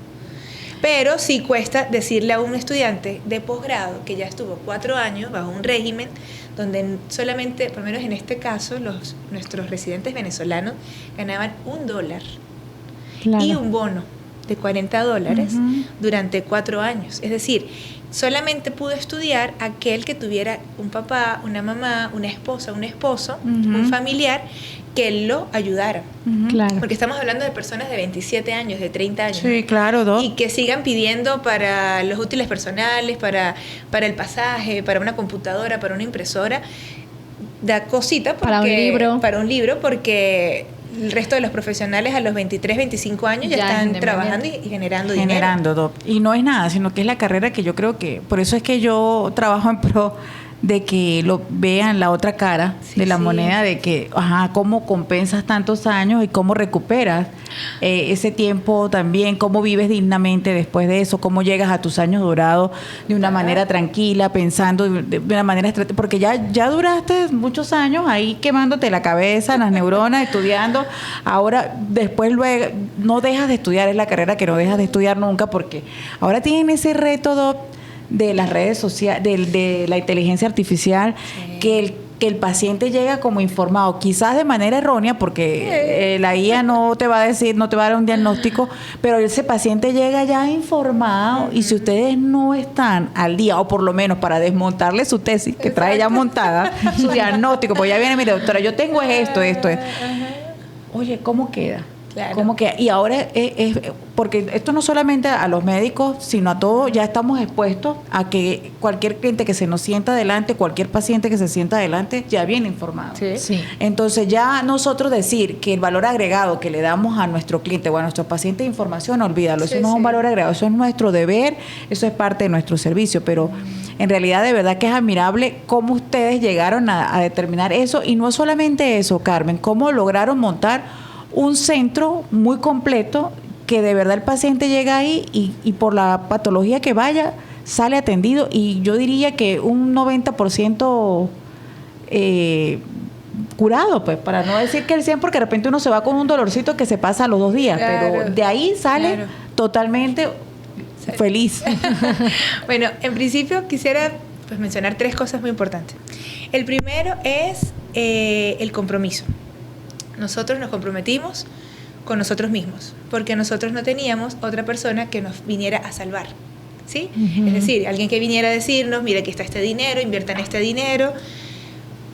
Pero sí cuesta decirle a un estudiante de posgrado que ya estuvo 4 años bajo un régimen donde solamente, por lo menos en este caso, nuestros residentes venezolanos ganaban $1 Claro. y un bono de $40 Ujú. durante 4 años. Es decir, solamente pudo estudiar aquel que tuviera un papá, una mamá, una esposa, un esposo, Ujú. un familiar que lo ayudara. Ujú. Claro. Porque estamos hablando de personas de 27 años, de 30 años. Sí, claro, Doc. Y que sigan pidiendo para los útiles personales, para el pasaje, para una computadora, para una impresora. Da cosita porque, Para un libro. Para un libro, porque el resto de los profesionales a los 23, 25 años ya Ya están independiente. trabajando y generando dinero. Generando, Doc. Y no es nada, sino que es la carrera que yo creo que, por eso es que yo trabajo en pro de que lo vean la otra cara Sí, de la sí. moneda, de que, cómo compensas tantos años y cómo recuperas ese tiempo también, cómo vives dignamente después de eso, cómo llegas a tus años dorados de una manera tranquila, pensando de una manera estratégica, porque ya duraste muchos años ahí quemándote la cabeza, las neuronas, estudiando, ahora después luego no dejas de estudiar, es la carrera que no dejas de estudiar nunca, porque ahora tienen ese reto, Doc, de las redes sociales, de la inteligencia artificial, Sí. que el paciente llega como informado, quizás de manera errónea, porque la IA no te va a decir, no te va a dar un diagnóstico, pero ese paciente llega ya informado, y si ustedes no están al día, o por lo menos para desmontarle su tesis, que trae ya montada, su diagnóstico, pues ya viene, mire, doctora, yo tengo esto. Oye, ¿cómo queda? Claro. ¿Cómo queda? Y ahora porque esto no solamente a los médicos, sino a todos, ya estamos expuestos a que cualquier cliente que se nos sienta adelante, cualquier paciente que se sienta adelante, ya viene informado. Sí. Sí. Entonces ya nosotros decir que el valor agregado que le damos a nuestro cliente o a nuestro paciente de información, olvídalo, Sí, eso no es un sí. valor agregado, eso es nuestro deber, eso es parte de nuestro servicio, pero en realidad de verdad que es admirable cómo ustedes llegaron a determinar eso, y no solamente eso, Carmen, cómo lograron montar un centro muy completo que de verdad el paciente llega ahí y por la patología que vaya sale atendido, y yo diría que un 90% curado, pues, para no decir que el 100%, porque de repente uno se va con un dolorcito que se pasa a los 2 días, Claro, pero de ahí sale claro. totalmente feliz. Bueno, en principio quisiera pues, mencionar 3 cosas muy importantes. El primero es el compromiso. Nosotros nos comprometimos con nosotros mismos, porque nosotros no teníamos otra persona que nos viniera a salvar, ¿sí? Ujú. Es decir, alguien que viniera a decirnos, mira, aquí está este dinero, inviertan este dinero,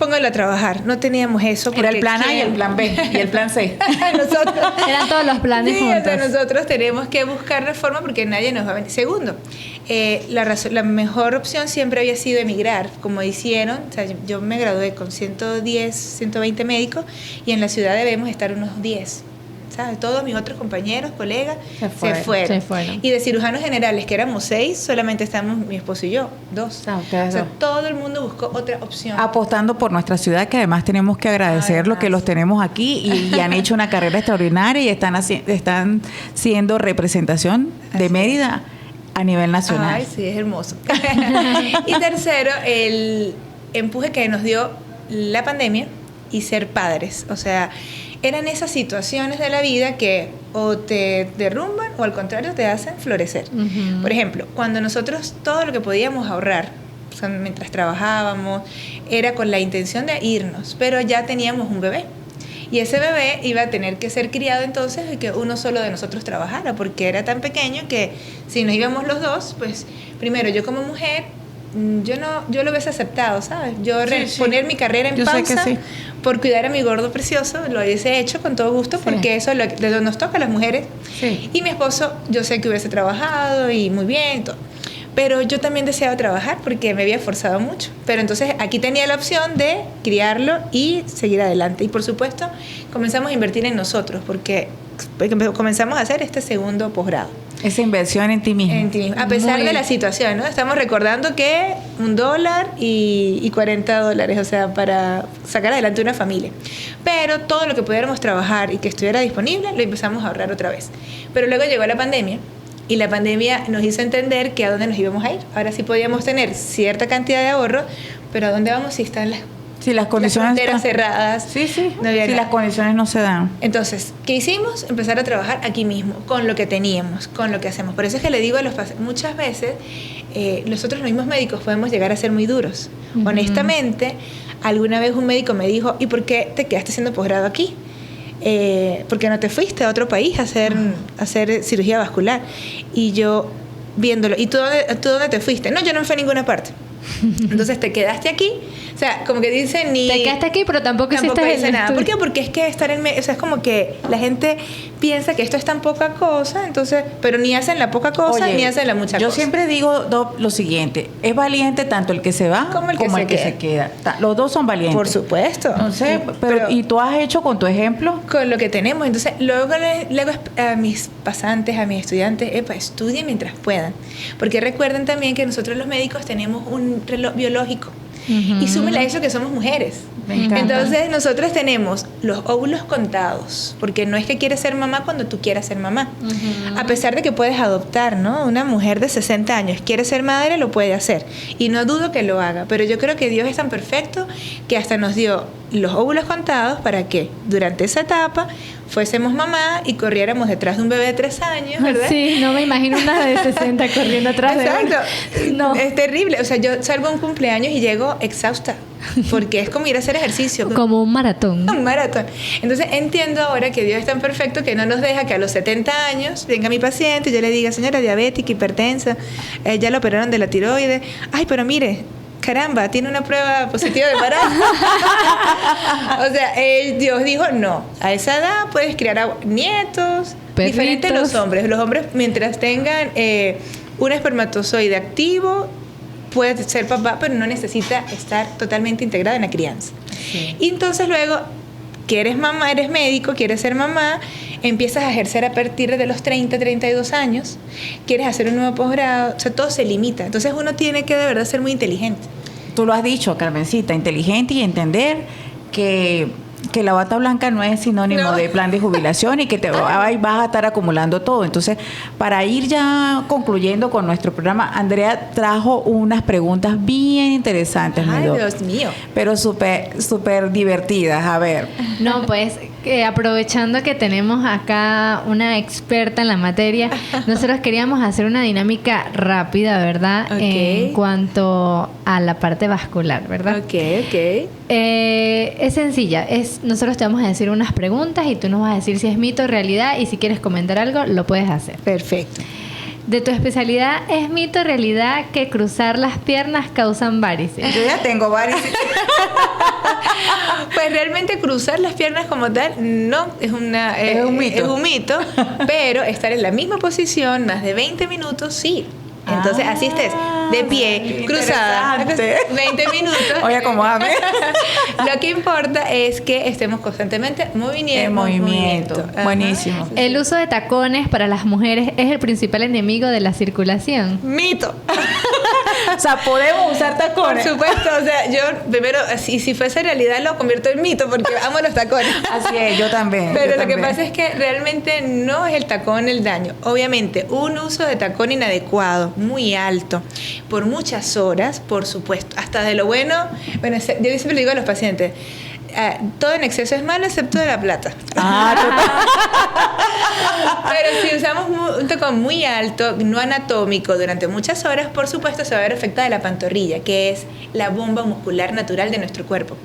póngalo a trabajar. No teníamos eso. Era el porque plan A y ¿quién? el plan B y el plan C. Nosotros Eran todos los planes sí, o sea, juntos. nosotros tenemos que buscar reforma porque nadie nos va a venir. Segundo, la mejor opción siempre había sido emigrar, como hicieron. O sea, yo me gradué con 110, 120 médicos y en la ciudad debemos estar unos 10. ¿Sabes? Todos mis otros compañeros, colegas, Se se Se fueron. fueron. Y de cirujanos generales, que éramos 6, solamente estamos mi esposo y yo, 2. Ah, ustedes O sea, 2. todo el mundo buscó otra opción. Apostando por nuestra ciudad, que además tenemos que agradecer lo que los tenemos aquí y han hecho una carrera extraordinaria y están siendo representación de Así Mérida a nivel nacional. Ay, sí, es hermoso. Y tercero, el empuje que nos dio la pandemia y ser padres. O sea, eran esas situaciones de la vida que o te derrumban o al contrario te hacen florecer. Ujú. Por ejemplo, cuando nosotros todo lo que podíamos ahorrar, o sea, mientras trabajábamos, era con la intención de irnos, pero ya teníamos un bebé. Y ese bebé iba a tener que ser criado entonces y que uno solo de nosotros trabajara, porque era tan pequeño que si nos íbamos los dos, pues primero yo como mujer, yo lo hubiese aceptado, ¿sabes? Poner mi carrera en Yo sé pausa que sí. por cuidar a mi gordo precioso, lo hubiese hecho con todo gusto, porque eso es lo que nos toca a las mujeres. Sí. Y mi esposo, yo sé que hubiese trabajado y muy bien y todo. Pero yo también deseaba trabajar porque me había esforzado mucho. Pero entonces aquí tenía la opción de criarlo y seguir adelante. Y por supuesto, comenzamos a invertir en nosotros porque comenzamos a hacer este segundo posgrado. Esa inversión en ti mismo. En ti mismo. A pesar de la situación, ¿no? Estamos recordando que $1 y $40, o sea, para sacar adelante una familia. Pero todo lo que pudiéramos trabajar y que estuviera disponible, lo empezamos a ahorrar otra vez. Pero luego llegó la pandemia. Y la pandemia nos hizo entender que a dónde nos íbamos a ir. Ahora sí podíamos tener cierta cantidad de ahorro, pero ¿a dónde vamos si están las condiciones fronteras cerradas? Sí. No había si nada. las condiciones no se dan. Entonces, ¿qué hicimos? Empezar a trabajar aquí mismo, con lo que teníamos, con lo que hacemos. Por eso es que le digo a los pacientes, muchas veces nosotros los mismos médicos podemos llegar a ser muy duros. Uh-huh. Honestamente, alguna vez un médico me dijo, ¿y por qué te quedaste haciendo posgrado aquí? ¿Por qué no te fuiste a otro país a hacer cirugía vascular? Y yo viéndolo, ¿y tú dónde te fuiste? No, yo no me fui a ninguna parte. Entonces te quedaste aquí, o sea, como que dicen ni... Te quedaste aquí, pero tampoco hiciste nada. ¿Por qué? Porque es que estar en medio, o sea, es como que la gente piensa que esto es tan poca cosa, entonces, pero ni hacen la poca cosa. Oye, ni hacen la mucha cosa. Yo siempre digo lo siguiente, es valiente tanto el que se va como el que se queda. Los dos son valientes. Por supuesto. Entonces, pero ¿y tú has hecho con tu ejemplo? Con lo que tenemos. Entonces, luego a mis pasantes, a mis estudiantes, estudien mientras puedan. Porque recuerden también que nosotros los médicos tenemos un reloj biológico. Uh-huh. Y súmele a eso que somos mujeres. Entonces nosotros tenemos los óvulos contados, porque no es que quieres ser mamá cuando tú quieras ser mamá. Uh-huh. A pesar de que puedes adoptar, ¿no? Una mujer de 60 años quiere ser madre, lo puede hacer. Y no dudo que lo haga, pero yo creo que Dios es tan perfecto que hasta nos dio los óvulos contados para que durante esa etapa fuésemos mamá y corriéramos detrás de un bebé de 3 años, ¿verdad? Sí, no me imagino una de 60 corriendo atrás de Exacto. No. Es terrible. O sea, yo salgo a un cumpleaños y llego exhausta, porque es como ir a hacer ejercicio. Como un maratón. Un maratón. Entonces entiendo ahora que Dios es tan perfecto que no nos deja que a los 70 años venga mi paciente y yo le diga, señora, diabética, hipertensa, ya lo operaron de la tiroides. Ay, pero mire, caramba, tiene una prueba positiva de embarazo. O sea, Dios dijo, no, a esa edad puedes criar nietos. Perritos. Diferente a los hombres. Los hombres, mientras tengan un espermatozoide activo, puede ser papá, pero no necesita estar totalmente integrado en la crianza. Sí. Y entonces luego, que eres mamá, eres médico, quieres ser mamá, empiezas a ejercer a partir de los 30, 32 años, quieres hacer un nuevo posgrado, o sea, todo se limita. Entonces uno tiene que de verdad ser muy inteligente. Tú lo has dicho, Carmencita, inteligente y entender que la bata blanca no es sinónimo de plan de jubilación y que te vas a estar acumulando todo. Entonces, para ir ya concluyendo con nuestro programa, Andrea trajo unas preguntas bien interesantes. Ay, Dios mío. Pero súper divertidas. A ver. No, pues, aprovechando que tenemos acá una experta en la materia, nosotros queríamos hacer una dinámica rápida, ¿verdad? Okay. En cuanto a la parte vascular, ¿verdad? Ok. Es sencilla. Nosotros te vamos a decir unas preguntas y tú nos vas a decir si es mito o realidad, y si quieres comentar algo, lo puedes hacer. Perfecto. De tu especialidad, ¿es mito o realidad que cruzar las piernas causan varices? Yo ya tengo varices. Pues realmente cruzar las piernas como tal no es un mito. Es un mito, pero estar en la misma posición más de 20 minutos, sí. Entonces, así estés, de pie, cruzada, 20 minutos. Oye, acomódame. Lo que importa es que estemos constantemente en movimiento. Buenísimo. ¿El uso de tacones para las mujeres es el principal enemigo de la circulación? Mito. O sea, podemos usar tacones. Por supuesto, o sea, yo primero, si fuese realidad, lo convierto en mito porque amo los tacones. Así es, yo también. Pero lo que pasa es que realmente no es el tacón el daño. Obviamente, un uso de tacón inadecuado, muy alto, por muchas horas, por supuesto, hasta de lo bueno, yo siempre le digo a los pacientes, todo en exceso es malo excepto de la plata. Pero si usamos un tacón muy alto, no anatómico, durante muchas horas, por supuesto se va a ver afectada la pantorrilla, que es la bomba muscular natural de nuestro cuerpo.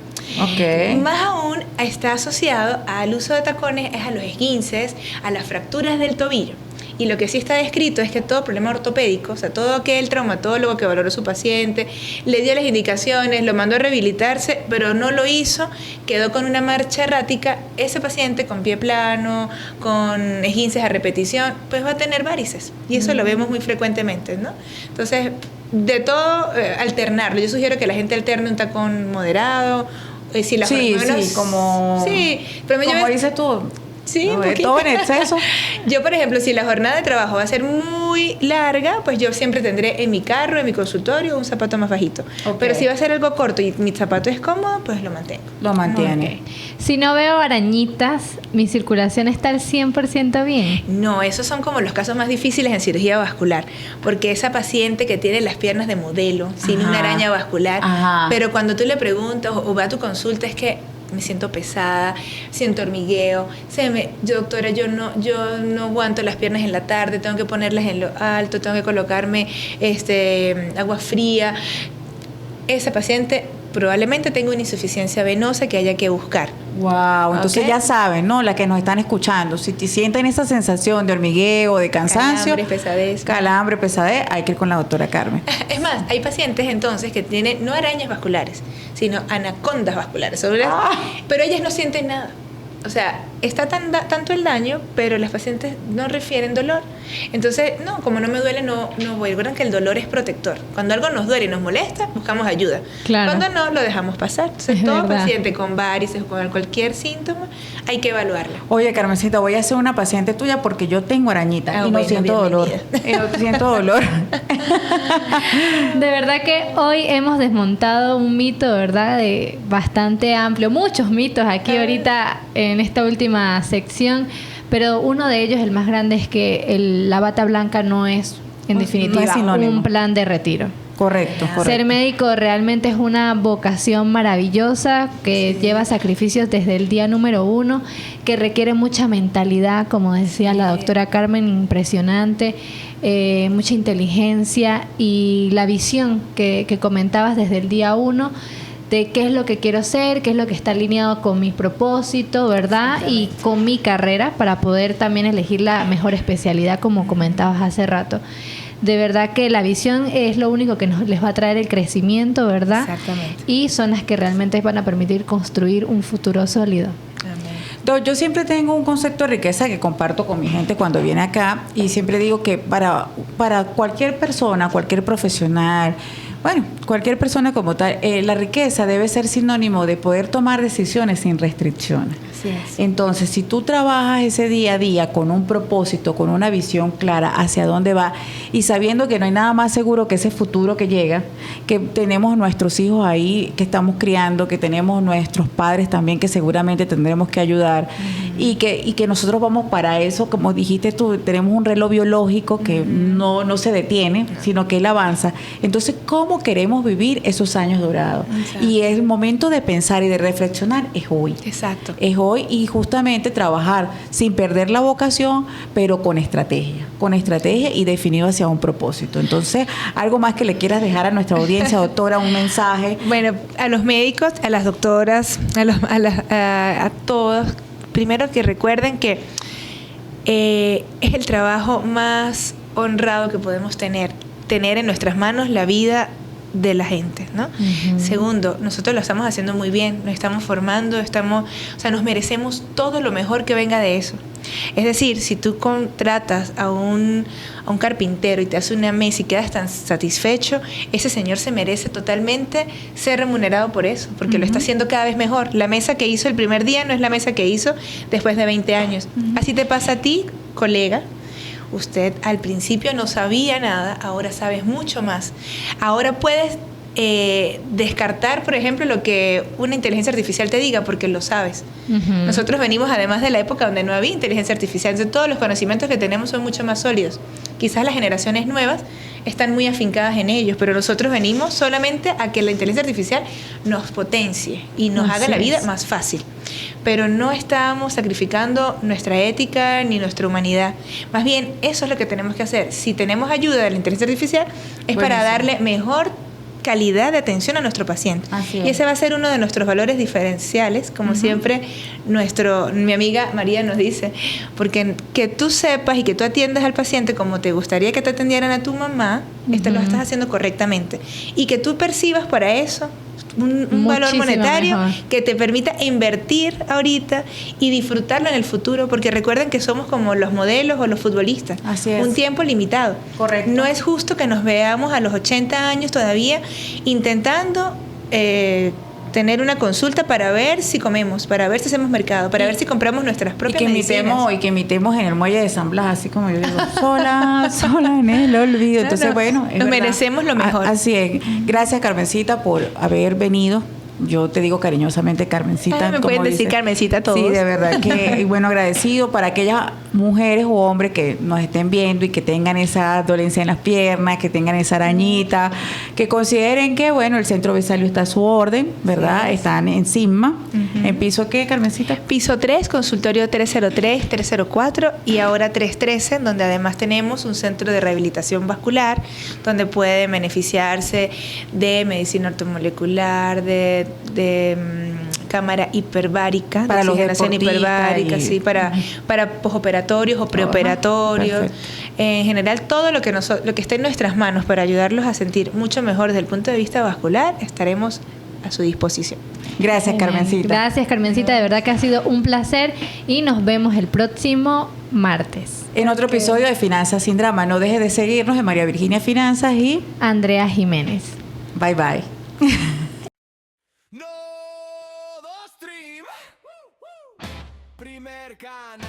Okay. Más aún está asociado al uso de tacones, es a los esguinces, a las fracturas del tobillo. Y lo que sí está descrito es que todo problema ortopédico, o sea, todo aquel traumatólogo que valoró a su paciente, le dio las indicaciones, lo mandó a rehabilitarse, pero no lo hizo, quedó con una marcha errática, ese paciente con pie plano, con esguinces a repetición, pues va a tener varices. Y eso lo vemos muy frecuentemente, ¿no? Entonces, de todo, alternarlo. Yo sugiero que la gente alterne un tacón moderado. Si las hormonas, sí, como, sí, pero como dices tú. Sí, no, todo en exceso. Yo, por ejemplo, si la jornada de trabajo va a ser muy larga, pues yo siempre tendré en mi carro, en mi consultorio, un zapato más bajito. Okay. Pero si va a ser algo corto y mi zapato es cómodo, pues lo mantengo. Lo mantiene. Okay. Si no veo arañitas, ¿mi circulación está al 100% bien? No, esos son como los casos más difíciles en cirugía vascular, porque esa paciente que tiene las piernas de modelo, sin una araña vascular, pero cuando tú le preguntas o va a tu consulta es que me siento pesada, siento hormigueo, doctora, yo no aguanto las piernas en la tarde, tengo que ponerlas en lo alto, tengo que colocarme agua fría. Esa paciente probablemente tenga una insuficiencia venosa que haya que buscar. Wow, entonces ya saben, ¿no? Las que nos están escuchando, si sienten esa sensación de hormigueo, de cansancio, calambre, pesadez, hay que ir con la doctora Carmen. Es más, hay pacientes entonces que tienen no arañas vasculares, sino anacondas vasculares, pero ellas no sienten nada. O sea, está tanto el daño, pero las pacientes no refieren dolor. Entonces, no, como no me duele, no voy. Recuerden que el dolor es protector. Cuando algo nos duele y nos molesta, buscamos ayuda. Claro. Cuando no, lo dejamos pasar. Entonces, todo paciente con varices o con cualquier síntoma, hay que evaluarla. Oye, Carmencita, voy a ser una paciente tuya porque yo tengo arañita y no siento dolor. Y no siento dolor. De verdad que hoy hemos desmontado un mito, ¿verdad? De bastante amplio. Muchos mitos aquí ahorita en esta última sección, pero uno de ellos, el más grande, es que la bata blanca no es, en definitiva, no es un plan de retiro. Correcto. Ser médico realmente es una vocación maravillosa que lleva sacrificios desde el día número 1, que requiere mucha mentalidad, como decía la doctora Carmen, impresionante, mucha inteligencia y la visión que comentabas desde el día 1 de qué es lo que quiero ser, qué es lo que está alineado con mi propósito, ¿verdad? Y con mi carrera para poder también elegir la mejor especialidad, como comentabas hace rato. De verdad que la visión es lo único que les va a traer el crecimiento, ¿verdad? Exactamente. Y son las que realmente van a permitir construir un futuro sólido. Amén. Yo siempre tengo un concepto de riqueza que comparto con mi gente cuando viene acá y siempre digo que para cualquier persona, cualquier profesional, bueno, cualquier persona como tal, la riqueza debe ser sinónimo de poder tomar decisiones sin restricciones. Así es. Entonces, si tú trabajas ese día a día con un propósito, con una visión clara hacia dónde va y sabiendo que no hay nada más seguro que ese futuro que llega, que tenemos nuestros hijos ahí que estamos criando, que tenemos nuestros padres también que seguramente tendremos que ayudar y que nosotros vamos para eso, como dijiste tú, tenemos un reloj biológico que no se detiene, sino que él avanza. Entonces, ¿cómo queremos vivir esos años dorados? Exacto. Y el momento de pensar y de reflexionar es hoy. Exacto. Es hoy y justamente trabajar sin perder la vocación, pero con estrategia y definido hacia un propósito. Entonces, algo más que le quieras dejar a nuestra audiencia, doctora, un mensaje. Bueno, a los médicos, a las doctoras, a todos, primero que recuerden que es el trabajo más honrado que podemos tener en nuestras manos la vida de la gente, ¿no? Segundo, nosotros lo estamos haciendo muy bien, nos estamos formando, nos merecemos todo lo mejor que venga de eso. Es decir, si tú contratas a un carpintero y te hace una mesa y quedas tan satisfecho, ese señor se merece totalmente ser remunerado por eso, porque lo está haciendo cada vez mejor. La mesa que hizo el primer día no es la mesa que hizo después de 20 años. Así te pasa a ti, colega. Usted al principio no sabía nada, ahora sabes mucho más. Ahora puedes descartar, por ejemplo, lo que una inteligencia artificial te diga, porque lo sabes. Nosotros venimos además de la época donde no había inteligencia artificial, entonces todos los conocimientos que tenemos son mucho más sólidos. Quizás las generaciones nuevas están muy afincadas en ellos, pero nosotros venimos solamente a que la inteligencia artificial nos potencie y nos haga la vida más fácil. Pero no estamos sacrificando nuestra ética ni nuestra humanidad. Más bien, eso es lo que tenemos que hacer. Si tenemos ayuda de la inteligencia artificial, es para darle mejor calidad de atención a nuestro paciente. Así Y es. ese va a ser uno de nuestros valores diferenciales, como siempre mi amiga María nos dice, porque que tú sepas y que tú atiendas al paciente como te gustaría que te atendieran a tu mamá, esto lo estás haciendo correctamente. Y que tú percibas para eso un valor Muchísimo monetario mejor. que te permita invertir ahorita y disfrutarlo en el futuro, porque recuerden que somos como los modelos o los futbolistas, Así es. un tiempo limitado. Correcto. No es justo que nos veamos a los 80 años todavía intentando tener una consulta para ver si comemos, para ver si hacemos mercado, para ver si compramos nuestras propias medicinas. Y que imitemos en el muelle de San Blas, así como yo digo, sola en el olvido. Entonces, Claro, bueno, es nos verdad. merecemos lo mejor. Así es. Gracias, Carmencita, por haber venido. Yo te digo cariñosamente Carmencita. Me como pueden decir dice. Carmencita a todos. Sí, de verdad que, y bueno, agradecido para aquellas mujeres o hombres que nos estén viendo y que tengan esa dolencia en las piernas, que tengan esa arañita, que consideren que, bueno, el Centro Besalio está a su orden, ¿verdad? Sí. Están encima. ¿En piso qué, Carmencita? Piso 3, consultorio 303, 304 y ahora 313, donde además tenemos un centro de rehabilitación vascular, donde puede beneficiarse de medicina ortomolecular, de cámara hiperbárica, Para de los oxigenación deportistas hiperbárica, y- sí, para posoperatorios o preoperatorios. perfecto. En general, todo lo que esté en nuestras manos para ayudarlos a sentir mucho mejor desde el punto de vista vascular, estaremos a su disposición. Gracias, Carmencita. Gracias, Carmencita. De verdad que ha sido un placer y nos vemos el próximo martes. En otro episodio de Finanzas sin Drama. No dejes de seguirnos en María Virginia Finanzas y Andrea Jiménez. bye bye. No, dos, stream. Primer canal.